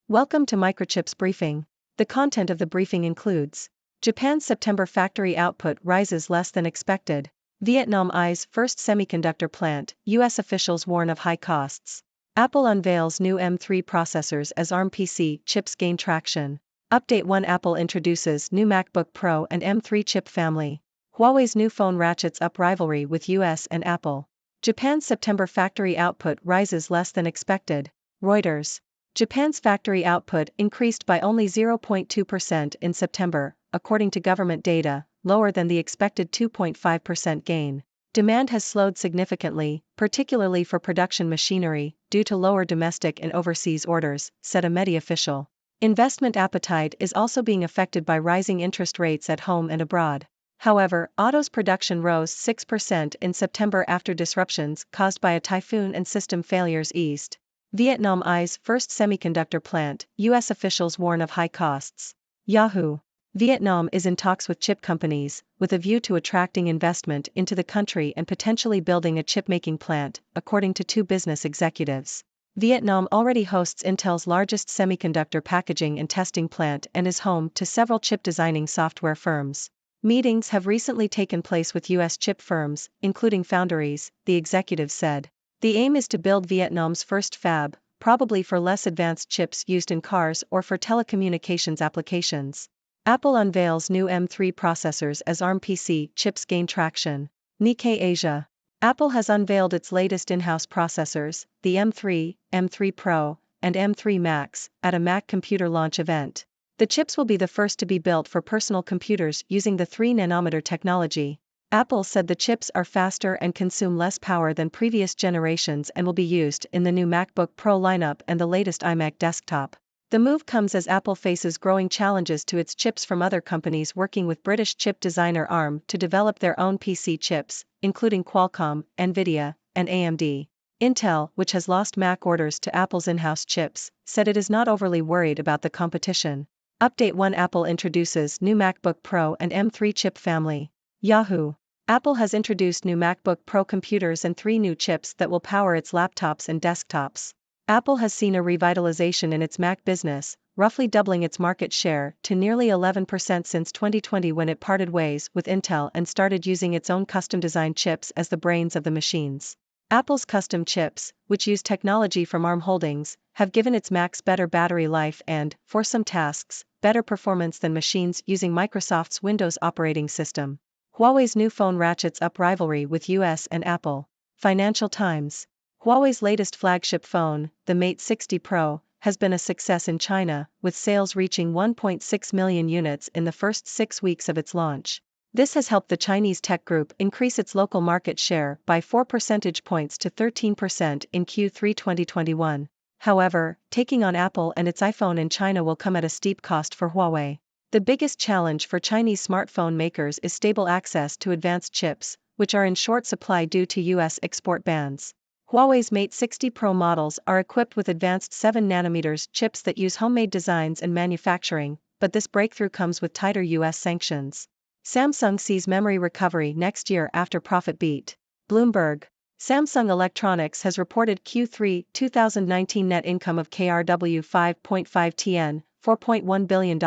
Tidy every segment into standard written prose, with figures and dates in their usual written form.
Welcome to Microchip's briefing. The content of the briefing includes: Japan's September factory output rises less than expected. Vietnam eyes first semiconductor plant, US officials warn of high costs. Apple unveils new M3 processors as ARM PC chips gain traction. Update 1: Apple introduces new MacBook Pro and M3 chip family. Huawei's new phone ratchets up rivalry with US and Apple. Japan's September factory output rises less than expected. Reuters. Japan's factory output increased by only 0.2% in September, according to government data, lower than the expected 2.5% gain. Demand has slowed significantly, particularly for production machinery, due to lower domestic and overseas orders, said a METI official. Investment appetite is also being affected by rising interest rates at home and abroad. However, autos production rose 6% in September after disruptions caused by a typhoon and system failures eased. Vietnam eyes first semiconductor plant, US officials warn of high costs. Yahoo! Vietnam is in talks with chip companies, with a view to attracting investment into the country and potentially building a chip-making plant, according to two business executives. Vietnam already hosts Intel's largest semiconductor packaging and testing plant and is home to several chip-designing software firms. Meetings have recently taken place with US chip firms, including foundries, the executives said. The aim is to build Vietnam's first fab, probably for less advanced chips used in cars or for telecommunications applications. Apple unveils new M3 processors as ARM PC chips gain traction. Nikkei Asia. Apple has unveiled its latest in-house processors, the M3, M3 Pro, and M3 Max, at a Mac computer launch event. The chips will be the first to be built for personal computers using the 3nm technology. Apple said the chips are faster and consume less power than previous generations and will be used in the new MacBook Pro lineup and the latest iMac desktop. The move comes as Apple faces growing challenges to its chips from other companies working with British chip designer ARM to develop their own PC chips, including Qualcomm, Nvidia, and AMD. Intel, which has lost Mac orders to Apple's in-house chips, said it is not overly worried about the competition. Update 1: Apple introduces new MacBook Pro and M3 chip family. Yahoo! Apple has introduced new MacBook Pro computers and 3 new chips that will power its laptops and desktops. Apple has seen a revitalization in its Mac business, roughly doubling its market share to nearly 11% since 2020 when it parted ways with Intel and started using its own custom-designed chips as the brains of the machines. Apple's custom chips, which use technology from ARM Holdings, have given its Macs better battery life and, for some tasks, better performance than machines using Microsoft's Windows operating system. Huawei's new phone ratchets up rivalry with US and Apple. Financial Times. Huawei's latest flagship phone, the Mate 60 Pro, has been a success in China, with sales reaching 1.6 million units in the first 6 weeks of its launch. This has helped the Chinese tech group increase its local market share by 4 percentage points to 13% in Q3 2021. However, taking on Apple and its iPhone in China will come at a steep cost for Huawei. The biggest challenge for Chinese smartphone makers is stable access to advanced chips, which are in short supply due to US export bans. Huawei's Mate 60 Pro models are equipped with advanced 7nm chips that use homemade designs and manufacturing, but this breakthrough comes with tighter US sanctions. Samsung sees memory recovery next year after profit beat. Bloomberg. Samsung Electronics has reported Q3 2019 net income of KRW 5.5 tn, $4.1 billion,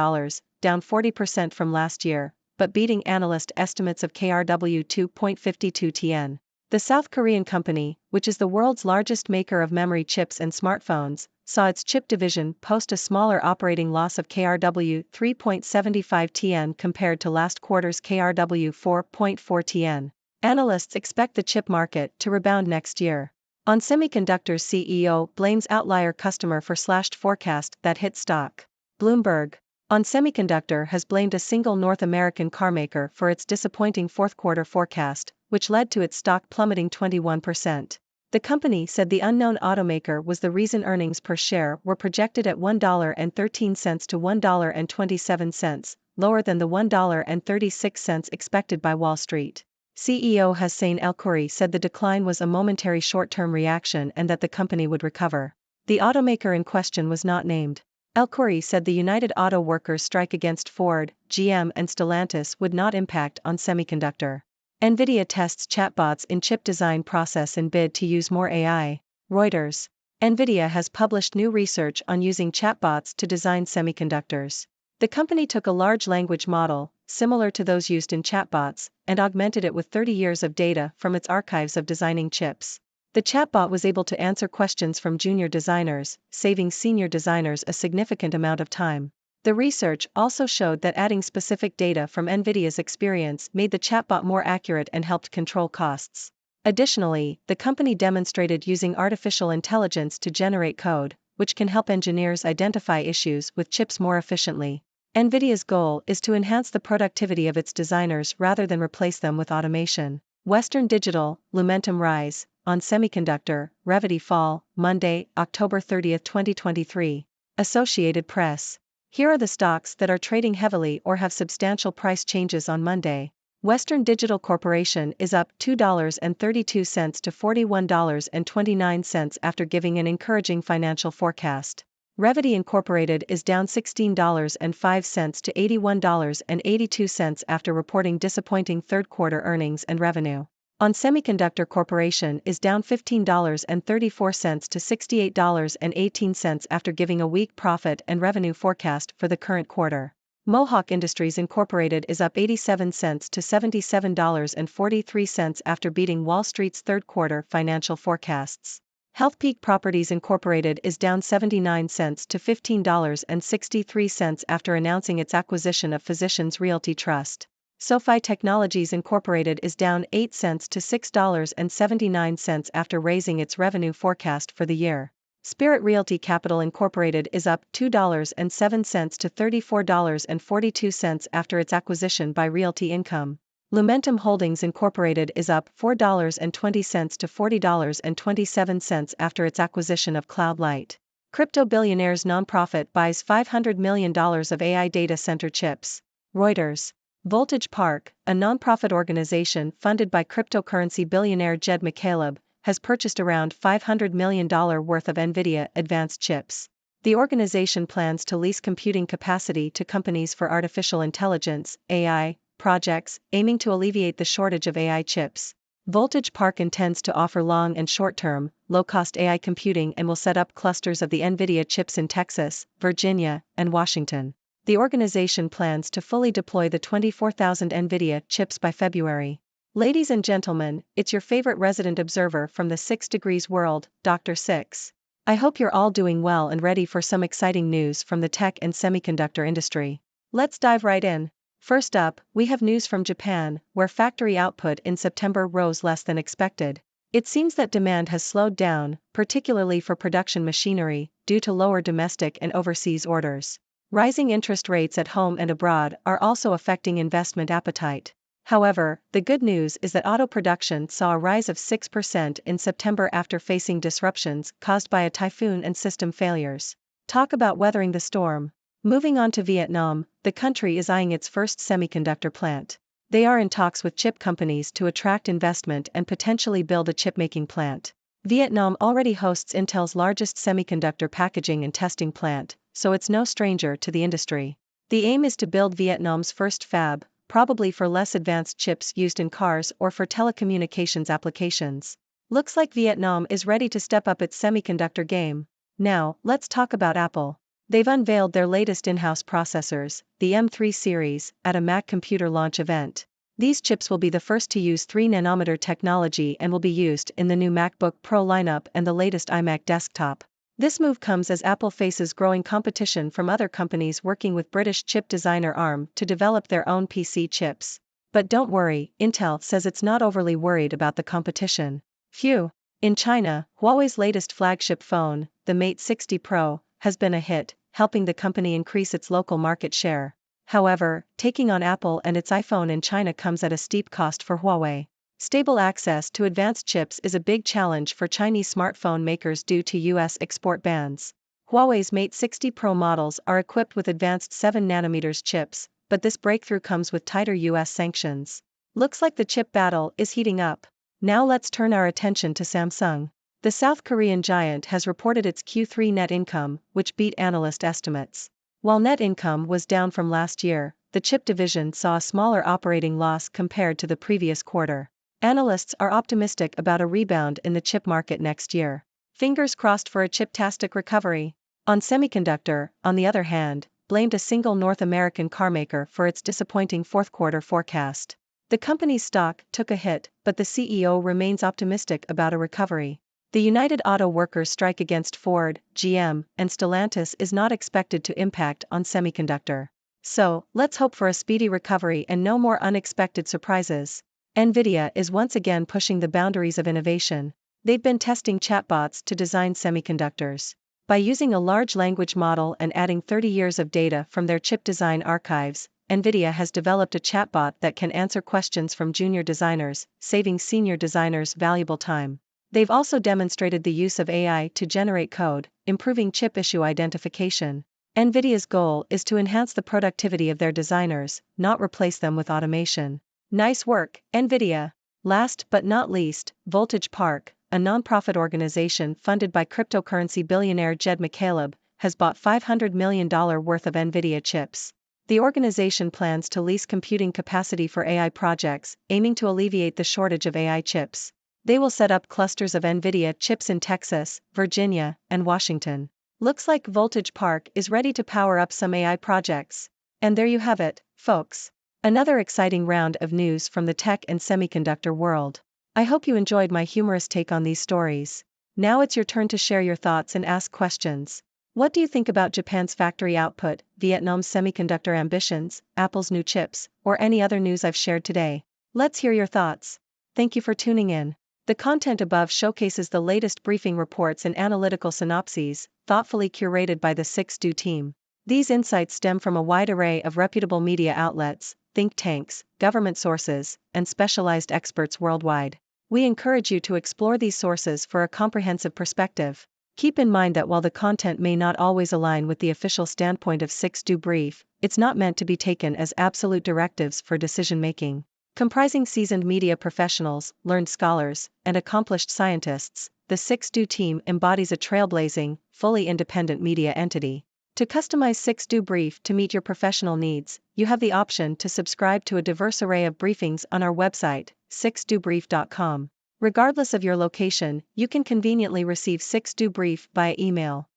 down 40% from last year, but beating analyst estimates of KRW 2.52 tn. The South Korean company, which is the world's largest maker of memory chips and smartphones, saw its chip division post a smaller operating loss of KRW 3.75 tn compared to last quarter's KRW 4.4 tn. Analysts expect the chip market to rebound next year. On Semiconductor's CEO blames outlier customer for slashed forecast that hit stock. Bloomberg. On Semiconductor has blamed a single North American carmaker for its disappointing fourth-quarter forecast, which led to its stock plummeting 21%. The company said the unknown automaker was the reason earnings per share were projected at $1.13 to $1.27, lower than the $1.36 expected by Wall Street. CEO Hussein El-Khoury said the decline was a momentary short-term reaction and that the company would recover. The automaker in question was not named. El-Khoury said the United Auto Workers' strike against Ford, GM and Stellantis would not impact on Semiconductor. Nvidia tests chatbots in chip design process in bid to use more AI. Reuters. NVIDIA has published new research on using chatbots to design semiconductors. The company took a large language model, similar to those used in chatbots, and augmented it with 30 years of data from its archives of designing chips. The chatbot was able to answer questions from junior designers, saving senior designers a significant amount of time. The research also showed that adding specific data from NVIDIA's experience made the chatbot more accurate and helped control costs. Additionally, the company demonstrated using artificial intelligence to generate code, which can help engineers identify issues with chips more efficiently. NVIDIA's goal is to enhance the productivity of its designers rather than replace them with automation. Western Digital, Lumentum rise, on semiconductor, Revity fall, Monday, October 30, 2023. Associated Press. Here are the stocks that are trading heavily or have substantial price changes on Monday. Western Digital Corporation is up $2.32 to $41.29 after giving an encouraging financial forecast. Revity Incorporated is down $16.05 to $81.82 after reporting disappointing third-quarter earnings and revenue. On Semiconductor Corporation is down $15.34 to $68.18 after giving a weak profit and revenue forecast for the current quarter. Mohawk Industries Incorporated is up 87 cents to $77.43 after beating Wall Street's third-quarter financial forecasts. Healthpeak Properties Incorporated is down 79 cents to $15.63 after announcing its acquisition of Physicians Realty Trust. SoFi Technologies Incorporated is down 8 cents to $6.79 after raising its revenue forecast for the year. Spirit Realty Capital Incorporated is up $2.07 to $34.42 after its acquisition by Realty Income. Lumentum Holdings Incorporated is up $4.20 to $40.27 after its acquisition of Cloud Light. Crypto billionaires nonprofit buys $500 million of AI data center chips. Reuters. Voltage Park, a nonprofit organization funded by cryptocurrency billionaire Jed McCaleb, has purchased around $500 million worth of NVIDIA advanced chips. The organization plans to lease computing capacity to companies for artificial intelligence, AI, projects, aiming to alleviate the shortage of AI chips. Voltage Park intends to offer long and short-term, low-cost AI computing and will set up clusters of the NVIDIA chips in Texas, Virginia, and Washington. The organization plans to fully deploy the 24,000 NVIDIA chips by February. Ladies and gentlemen, it's your favorite resident observer from the 6 Degrees World, Dr. 6. I hope you're all doing well and ready for some exciting news from the tech and semiconductor industry. Let's dive right in. First up, we have news from Japan, where factory output in September rose less than expected. It seems that demand has slowed down, particularly for production machinery, due to lower domestic and overseas orders. Rising interest rates at home and abroad are also affecting investment appetite. However, the good news is that auto production saw a rise of 6% in September after facing disruptions caused by a typhoon and system failures. Talk about weathering the storm. Moving on to Vietnam, the country is eyeing its first semiconductor plant. They are in talks with chip companies to attract investment and potentially build a chip-making plant. Vietnam already hosts Intel's largest semiconductor packaging and testing plant, so it's no stranger to the industry. The aim is to build Vietnam's first fab, probably for less advanced chips used in cars or for telecommunications applications. Looks like Vietnam is ready to step up its semiconductor game. Now, let's talk about Apple. They've unveiled their latest in-house processors, the M3 series, at a Mac computer launch event. These chips will be the first to use 3nm technology and will be used in the new MacBook Pro lineup and the latest iMac desktop. This move comes as Apple faces growing competition from other companies working with British chip designer ARM to develop their own PC chips. But don't worry, Intel says it's not overly worried about the competition. Phew! In China, Huawei's latest flagship phone, the Mate 60 Pro, has been a hit, helping the company increase its local market share. However, taking on Apple and its iPhone in China comes at a steep cost for Huawei. Stable access to advanced chips is a big challenge for Chinese smartphone makers due to US export bans. Huawei's Mate 60 Pro models are equipped with advanced 7nm chips, but this breakthrough comes with tighter US sanctions. Looks like the chip battle is heating up. Now let's turn our attention to Samsung. The South Korean giant has reported its Q3 net income, which beat analyst estimates. While net income was down from last year, the chip division saw a smaller operating loss compared to the previous quarter. Analysts are optimistic about a rebound in the chip market next year. Fingers crossed for a chip-tastic recovery. On Semiconductor, on the other hand, blamed a single North American carmaker for its disappointing fourth-quarter forecast. The company's stock took a hit, but the CEO remains optimistic about a recovery. The United Auto Workers strike against Ford, GM, and Stellantis is not expected to impact on Semiconductor. So, let's hope for a speedy recovery and no more unexpected surprises. NVIDIA is once again pushing the boundaries of innovation. They've been testing chatbots to design semiconductors. By using a large language model and adding 30 years of data from their chip design archives, NVIDIA has developed a chatbot that can answer questions from junior designers, saving senior designers valuable time. They've also demonstrated the use of AI to generate code, improving chip issue identification. NVIDIA's goal is to enhance the productivity of their designers, not replace them with automation. Nice work, NVIDIA. Last but not least, Voltage Park, a nonprofit organization funded by cryptocurrency billionaire Jed McCaleb, has bought $500 million worth of NVIDIA chips. The organization plans to lease computing capacity for AI projects, aiming to alleviate the shortage of AI chips. They will set up clusters of NVIDIA chips in Texas, Virginia, and Washington. Looks like Voltage Park is ready to power up some AI projects. And there you have it, folks. Another exciting round of news from the tech and semiconductor world. I hope you enjoyed my humorous take on these stories. Now it's your turn to share your thoughts and ask questions. What do you think about Japan's factory output, Vietnam's semiconductor ambitions, Apple's new chips, or any other news I've shared today? Let's hear your thoughts. Thank you for tuning in. The content above showcases the latest briefing reports and analytical synopses, thoughtfully curated by the 6Do team. These insights stem from a wide array of reputable media outlets, think tanks, government sources, and specialized experts worldwide. We encourage you to explore these sources for a comprehensive perspective. Keep in mind that while the content may not always align with the official standpoint of 6Do Brief, it's not meant to be taken as absolute directives for decision-making. Comprising seasoned media professionals, learned scholars, and accomplished scientists, the 6Do team embodies a trailblazing, fully independent media entity. To customize 6Do Brief to meet your professional needs, you have the option to subscribe to a diverse array of briefings on our website, 6dobrief.com. Regardless of your location, you can conveniently receive 6Do Brief via email.